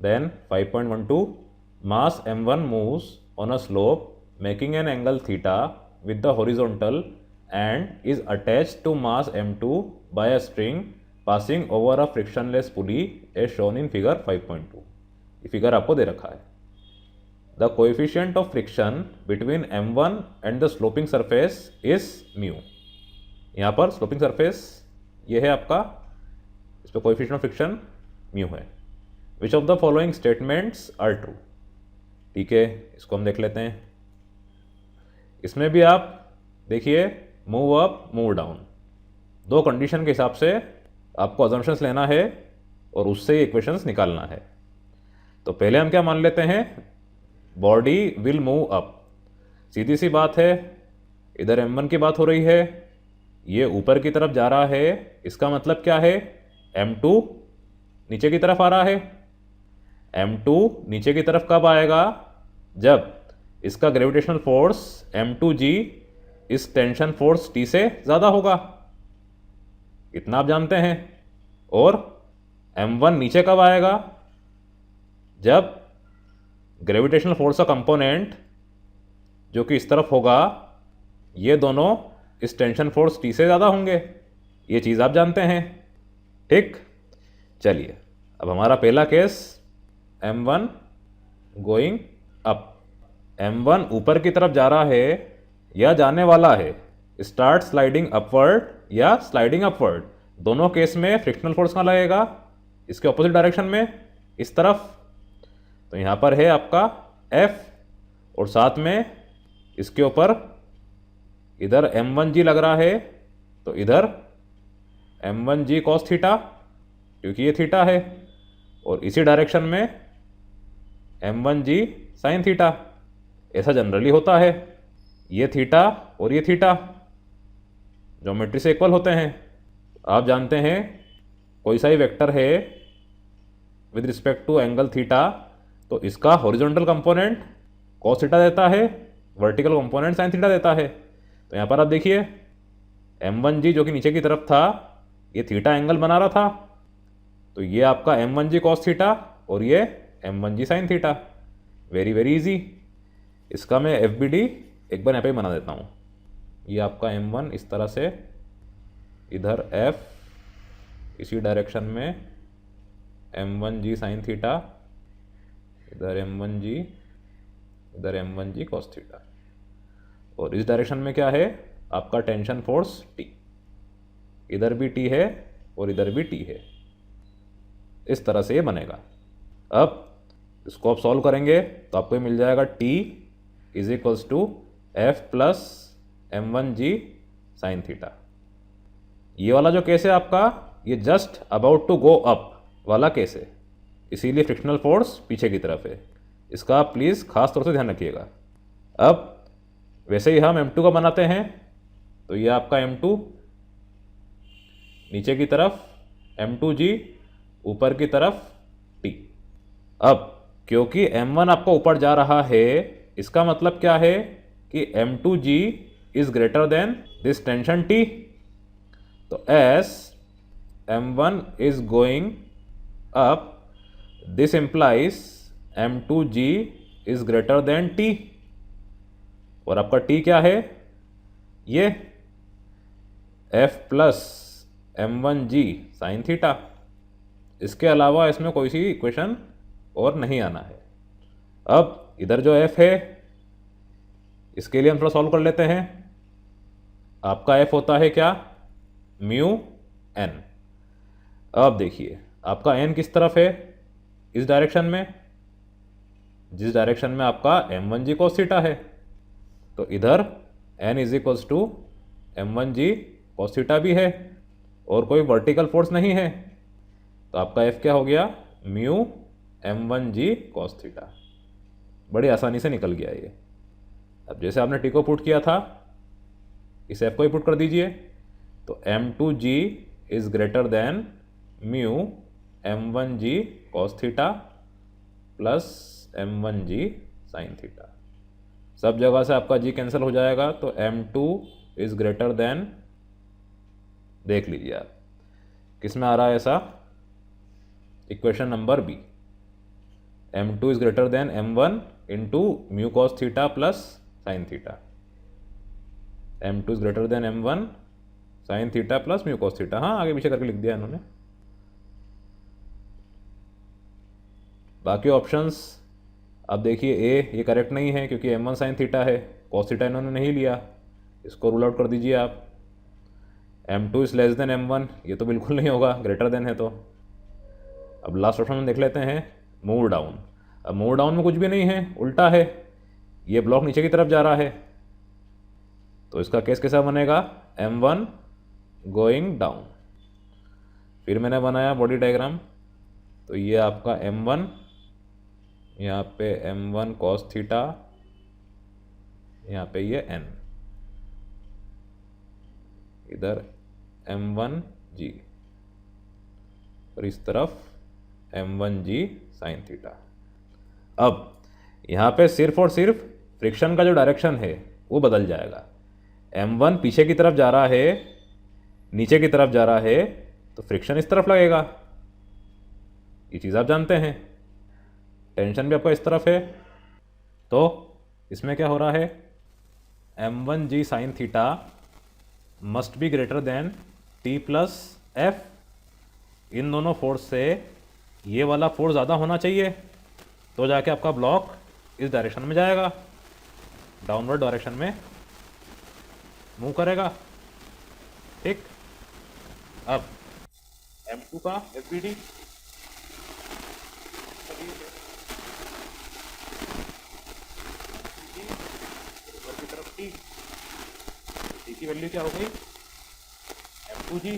Then 5.12, mass m1 moves on a slope making an angle theta with the horizontal and is attached to mass m2 by a string passing over a frictionless pulley as shown in figure 5.2. ये figure आपको दे रखा है. The coefficient of friction between m1 and the sloping surface is mu. यहाँ पर sloping surface ये है आपका, इस पर कोएफिशिएंट ऑफ फ्रिक्शन म्यू है. Which of the following statements are true. ठीक है, इसको हम देख लेते हैं. इसमें भी आप देखिए, मूव अप मूव डाउन, दो कंडीशन के हिसाब से आपको अजम्पशंस लेना है और उससे इक्वेशंस निकालना है. तो पहले हम क्या मान लेते हैं, बॉडी विल मूव अप. सीधी सी बात है, इधर m1 की बात हो रही है, ये ऊपर की तरफ जा रहा है, इसका मतलब क्या है, m2 नीचे की तरफ आ रहा है. m2 नीचे की तरफ कब आएगा, जब इसका ग्रेविटेशनल फोर्स m2g इस टेंशन फोर्स T से ज़्यादा होगा. इतना आप जानते हैं. और m1 नीचे कब आएगा, जब ग्रेविटेशनल फोर्स का कंपोनेंट जो कि इस तरफ होगा, ये दोनों इस टेंशन फोर्स T से ज़्यादा होंगे. ये चीज़ आप जानते हैं. ठीक, चलिए अब हमारा पहला case, m1 going up. m1 ऊपर की तरफ जा रहा है या जाने वाला है, स्टार्ट स्लाइडिंग अपवर्ड या स्लाइडिंग अपवर्ड, दोनों केस में फ्रिक्शनल फोर्स कहाँ लगेगा, इसके ऑपोजिट डायरेक्शन में, इस तरफ. तो यहाँ पर है आपका F और साथ में इसके ऊपर इधर m1g लग रहा है, तो इधर m1g cos थीटा, क्योंकि ये थीटा है, और इसी डायरेक्शन में m1g sin थीटा. ऐसा जनरली होता है, ये थीटा और ये थीटा ज्योमेट्री से इक्वल होते हैं. आप जानते हैं कोई सा ही वेक्टर है with respect to angle theta, तो इसका हॉरिजॉन्टल कंपोनेंट cos थीटा देता है, वर्टिकल कंपोनेंट sin थीटा देता है. तो यहाँ पर आप देखिए, m1g जो कि नीचे की तरफ था, ये थीटा एंगल बना रहा था, तो ये आपका m1g cos थीटा और ये m1g sin theta. Very very easy. इसका मैं FBD एक बार यहाँ पे बना देता हूँ. ये आपका m1 इस तरह से, इधर F इसी डायरेक्शन में m1g sin थीटा, इधर m1g, इधर m1g cos थीटा, और इस डायरेक्शन में क्या है आपका टेंशन फोर्स T. इधर भी T है और इधर भी T है. इस तरह से ये बनेगा. अब इसको आप सॉल्व करेंगे तो आपको मिल जाएगा T is equals to F plus m1g sin theta. ये वाला जो केस है आपका, ये just about to go up वाला केस है, इसीलिए फ्रिक्शनल फोर्स पीछे की तरफ है. इसका आप प्लीज़ खास तौर से ध्यान रखिएगा. अब वैसे ही हम m2 का बनाते हैं, तो ये आपका m2 नीचे की तरफ, m2g ऊपर की तरफ T. अब क्योंकि m1 आपका ऊपर जा रहा है, इसका मतलब क्या है कि m2g is greater then this tension T. तो S m1 is going up, this implies m2g is greater than T. और आपका T क्या है, ये F plus m1g sin theta. इसके अलावा इसमें कोई सी इक्वेशन और नहीं आना है. अब इधर जो F है, इसके लिए हम थोड़ा सॉल्व कर लेते हैं. आपका F होता है क्या, म्यू n. अब देखिए आपका n किस तरफ है, इस डायरेक्शन में, जिस डायरेक्शन में आपका m1g cos थीटा है. तो इधर n is equals to m1g cos theta भी है और कोई वर्टिकल फोर्स नहीं है. तो आपका F क्या हो गया, म्यू m1g cos थीटा. बड़ी आसानी से निकल गया ये. अब जैसे आपने T को पुट किया था, इस F को ही पुट कर दीजिए. तो m2g is greater then mu m1g cos theta plus m1g sin theta. सब जगह से आपका g कैंसिल हो जाएगा, तो m2 इज ग्रेटर देन, देख लीजिए आप किस में आ रहा है ऐसा, equation number B. m2 is greater than m1 into mu cos theta plus sine theta. m2 is greater than m1 sine theta plus mu cos theta. हाँ, आगे पीछे करके लिख दिया इन्होंने। बाकी ऑप्शंस अब देखिए, ए ये करेक्ट नहीं है क्योंकि m1 साइन थीटा है, कॉस थीटा इन्होंने नहीं लिया, इसको रूल आउट कर दीजिए आप। m2 is less than m1, ये तो बिल्कुल नहीं होगा, ग्रेटर देन है तो। अब लास्ट ऑप्शन में देख लेते हैं, मूव डाउन। अब मूव डाउन में कुछ भी नहीं है, उल्टा है, ये ब्लॉक नीचे की तरफ जा रहा है, तो इसका केस कैसा बनेगा, m1 गोइंग डाउन। फिर मैंने बनाया बॉडी डायग्राम, तो ये आपका m1, यहाँ पे m1 कॉस थीटा, यहाँ पे ये n, इधर m1g और इस तरफ m1g साइन थीटा। अब यहाँ पे सिर्फ और सिर्फ फ्रिक्शन का जो डायरेक्शन है वो बदल जाएगा। m1 पीछे की तरफ जा रहा है, नीचे की तरफ जा रहा है, तो फ्रिक्शन इस तरफ लगेगा, ये चीज़ आप जानते हैं। टेंशन भी आपका इस तरफ है, तो इसमें क्या हो रहा है, m1g sine theta must be greater than t plus F. इन दोनों फोर्स से ये वाला फोर्स ज़्यादा होना चाहिए, तो जाके आपका ब्लॉक इस डायरेक्शन में जाएगा, डाउनवर्ड डायरेक्शन में मूव करेगा। ठीक, अब m2 का FBD की तरफ t की वैल्यू क्या हो गई, m2g।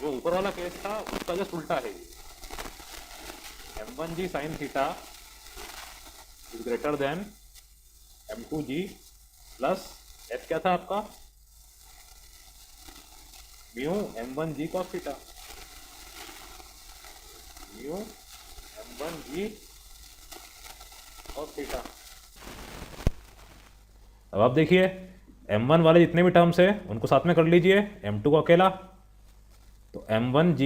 जो ऊपर वाला केस था उसका जस्ट उल्टा है, m1g sine theta is greater then m2g plus f क्या था आपका, mu m1g cos theta, mu m1g cos theta. अब आप देखिए, m1 वाले जितने भी टर्म्स है उनको साथ में कर लीजिए, m2 को अकेला, तो m1g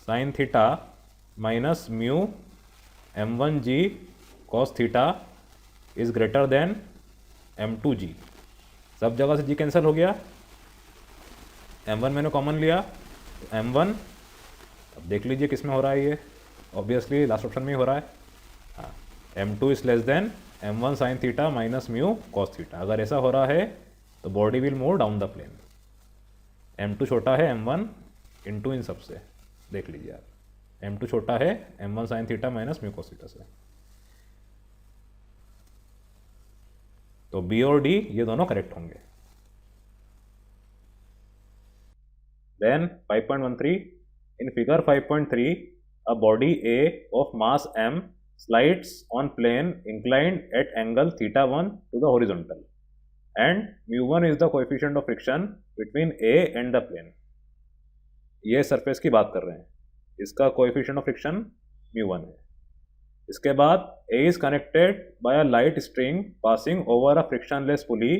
sine theta minus mu m1g cos theta is greater then m2g। सब जगह से g कैंसिल हो गया, m1 मैंने कॉमन लिया, तो m1, अब देख लीजिए किस में हो रहा है, ये ऑब्वियसली लास्ट ऑप्शन में ही हो रहा है। हाँ, m2 is less than m1 sine theta minus mu cos theta. अगर ऐसा हो रहा है तो body will move down the plane. m2 छोटा है m1 इंटू इन सबसे, देख लीजिए आप, m2 छोटा है m1 sine theta minus mu cos theta से, तो b और d ये दोनों करेक्ट होंगे। Then 5.13, in figure 5.3 a body A of mass m slides on plane inclined at angle θ1 to the horizontal and μ1 is the coefficient of friction between A and the plane। ये surface की बात कर रहे हैं, इसका coefficient of friction μ1 है। इसके बाद A is connected by a light string passing over a frictionless pulley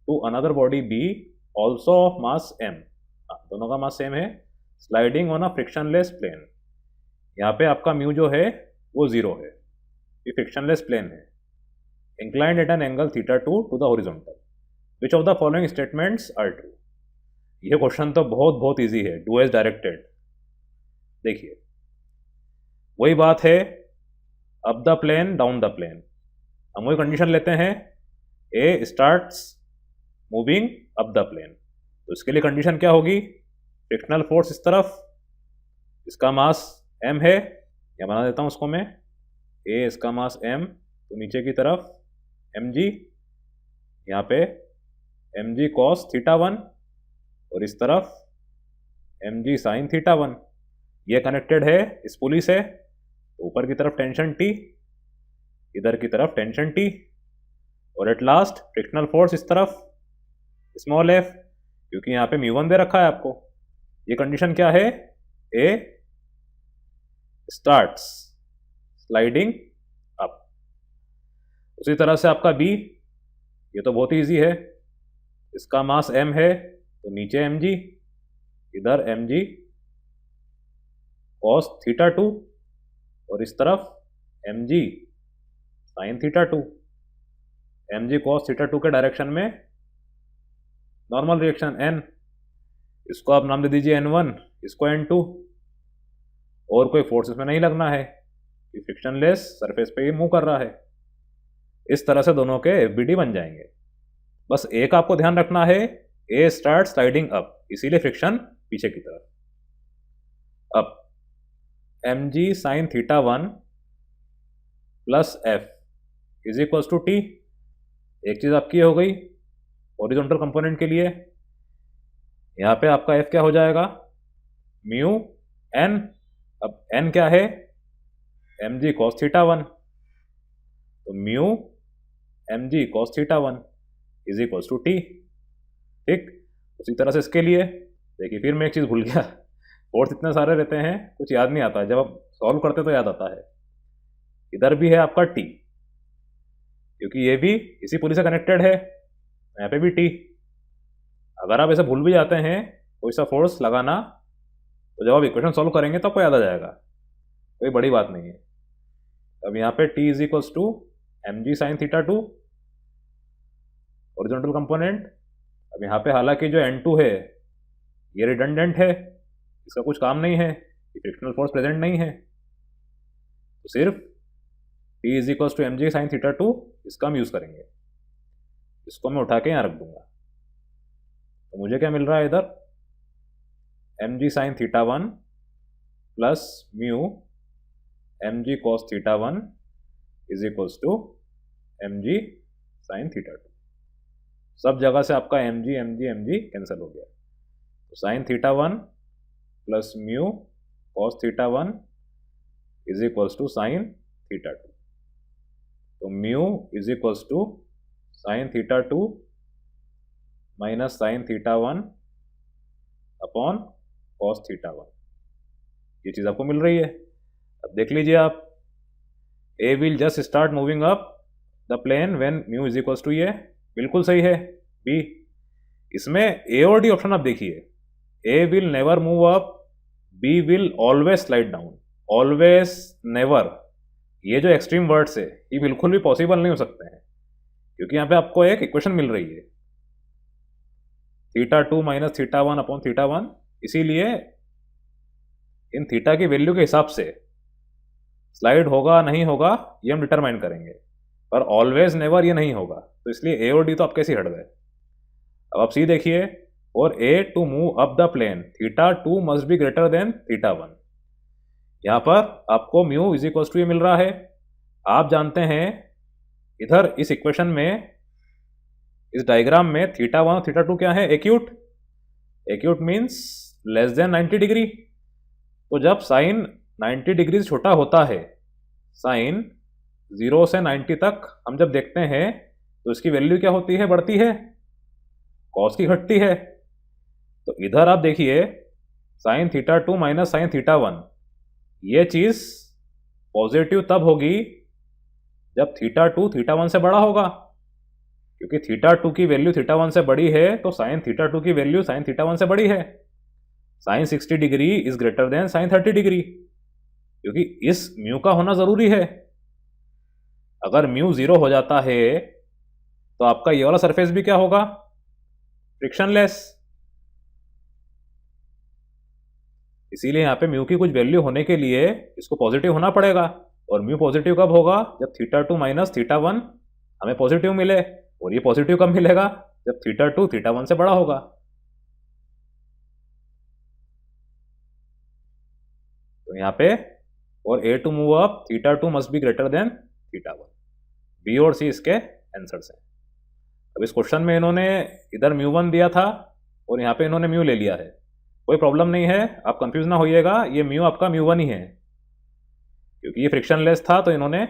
to another body B also of mass m। दोनों का मास सेम है, sliding on a frictionless plane. यहाँ पे आपका म्यू जो है वो 0 है, ये फ्रिक्शनलेस प्लेन है, inclined at an angle θ2 to the horizontal, which of the following statements are true. ये क्वेश्चन तो बहुत बहुत इजी है, डू एज डायरेक्टेड। देखिए वही बात है, up the plane down the plane, हम वही कंडीशन लेते हैं, A starts moving up the plane, तो इसके लिए कंडीशन क्या होगी, फ्रिक्शनल फोर्स इस तरफ, इसका मास m है, या बना देता हूँ उसको मैं, a इसका मास m, तो नीचे की तरफ mg, यहाँ पे mg cos θ1 और इस तरफ mg sin θ1। ये कनेक्टेड है इस पुली से, तो ऊपर की तरफ टेंशन T, इधर की तरफ टेंशन T, और एट लास्ट फ्रिक्शनल फोर्स इस तरफ स्मॉल f, क्योंकि यहाँ पे μ1 दे रखा है आपको। ये कंडीशन क्या है, A स्टार्ट्स स्लाइडिंग अप। उसी तरह से आपका B, ये तो बहुत ही ईजी है, इसका मास m है, तो नीचे mg, इधर mg कॉस थीटा 2 और इस तरफ mg sine theta 2। mg cos theta 2 के डायरेक्शन में नॉर्मल रिएक्शन n, इसको आप नाम दे दीजिए n1, इसको n2, और कोई फोर्स इसमें नहीं लगना है, फ्रिक्शनलेस सरफेस पे ही मूव कर रहा है। इस तरह से दोनों के FBD बन जाएंगे। बस एक आपको ध्यान रखना है, ए स्टार्ट स्लाइडिंग अप, इसीलिए फ्रिक्शन पीछे की तरफ। अब mg sine theta 1 plus f is equals to T. एक चीज आपकी हो गई हॉरिजॉन्टल कंपोनेंट के लिए, यहां पे आपका f क्या हो जाएगा, म्यू n। अब n क्या है, mg cos थीटा 1, तो mu mg cos theta 1 is equals to T. ठीक, उसी तरह से इसके लिए देखिए, फिर मैं एक चीज भूल गया, फोर्स इतने सारे रहते हैं कुछ याद नहीं आता, जब आप सॉल्व करते तो याद आता है। इधर भी है आपका टी, क्योंकि ये भी इसी पुली से कनेक्टेड है, यहाँ पे भी टी। अगर आप ऐसे भूल भी जाते हैं कोई सा फोर्स लगाना, तो जब आप इक्वेशन सॉल्व करेंगे तो आपको याद आ जाएगा, कोई बड़ी बात नहीं है। अब यहाँ पे t is equals to mg sine theta 2 horizontal component. अब यहाँ पे हालांकि जो n2 है ये रिडंडेंट है, इसका कुछ काम नहीं है, फ्रिक्शनल फोर्स प्रेजेंट नहीं है, तो सिर्फ t is equals to mg sine theta 2 इसका हम यूज करेंगे। इसको मैं उठा के यहाँ रख दूंगा, तो मुझे क्या मिल रहा है इधर, mg sine theta 1 plus mu mg cos theta 1 is equals to mg sine theta 2। सब जगह से आपका mg mg mg कैंसिल हो गया, तो sine theta 1 plus mu cos theta 1 is equals to sine theta 2। तो mu is equals to sine theta 2 minus sine theta 1 upon cos theta 1, ये चीज आपको मिल रही है। अब देख लीजिए आप, A will just start moving up the plane when mu is equals to ये, बिल्कुल सही है। बी, इसमें ए और डी ऑप्शन आप देखिए, A will never move up, B will always slide down. Always, never, ये जो एक्सट्रीम वर्ड्स है ये बिल्कुल भी पॉसिबल नहीं हो सकते हैं, क्योंकि यहाँ पे आपको एक इक्वेशन मिल रही है theta 2 minus theta 1 upon theta 1, इसीलिए इन थीटा की वैल्यू के हिसाब से स्लाइड होगा नहीं होगा ये हम डिटरमाइन करेंगे, पर ऑलवेज नेवर ये नहीं होगा, तो इसलिए ए और डी तो आप कैसे हट गए। अब आप सी देखिए, और A to move up the plane theta 2 must be greater than theta 1। यहां पर आपको म्यू इज इक्वल्स टू ये मिल रहा है। आप जानते हैं इधर इस इक्वेशन में, इस डायग्राम में थीटा 1 और थीटा 2 क्या है, acute. Acute means less than 90 degree. तो जब साइन 90 डिग्री छोटा होता है, साइन 0 से 90 तक हम जब देखते हैं तो इसकी वैल्यू क्या होती है, बढ़ती है, कॉस की घटती है। तो इधर आप देखिए sign theta 2 minus sine theta 1, ये चीज पॉजिटिव तब होगी जब थीटा 2 थीटा 1 से बड़ा होगा, क्योंकि थीटा 2 की वैल्यू थीटा 1 से बड़ी है, तो साइन थीटा 2 की वैल्यू साइन थीटा 1 से बड़ी है। Sine 60 degree is greater than sine 30 degree, क्योंकि इस म्यू का होना जरूरी है। अगर म्यू 0 हो जाता है तो आपका ये वाला सरफेस भी क्या होगा, फ्रिक्शनलेस। इसीलिए यहाँ पे म्यू की कुछ वैल्यू होने के लिए इसको पॉजिटिव होना पड़ेगा, और म्यू पॉजिटिव कब होगा, जब थीटा 2 माइनस थीटा 1 हमें पॉजिटिव मिले, और ये पॉजिटिव कब मिलेगा, जब थीटा 2 थीटा 1 से बड़ा होगा। तो यहाँ पे, और A to move up theta 2 must be greater than theta 1। B और सी इसके आंसर्स हैं। अब इस क्वेश्चन में इन्होंने इधर म्यू 1 दिया था और यहाँ पे इन्होंने म्यू ले लिया है, कोई प्रॉब्लम नहीं है, आप कंफ्यूज ना होइएगा, ये म्यू आपका म्यू 1 ही है, क्योंकि ये फ्रिक्शनलेस था तो इन्होंने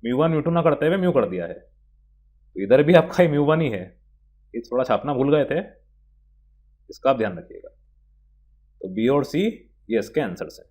म्यू 1 म्यू 2 ना करते हुए म्यू कर दिया है। तो इधर भी आपका म्यू 1 ही है, ये थोड़ा छापना भूल गए थे, इसका आप ध्यान रखिएगा। तो बी और सी ये इसके आंसर्स हैं।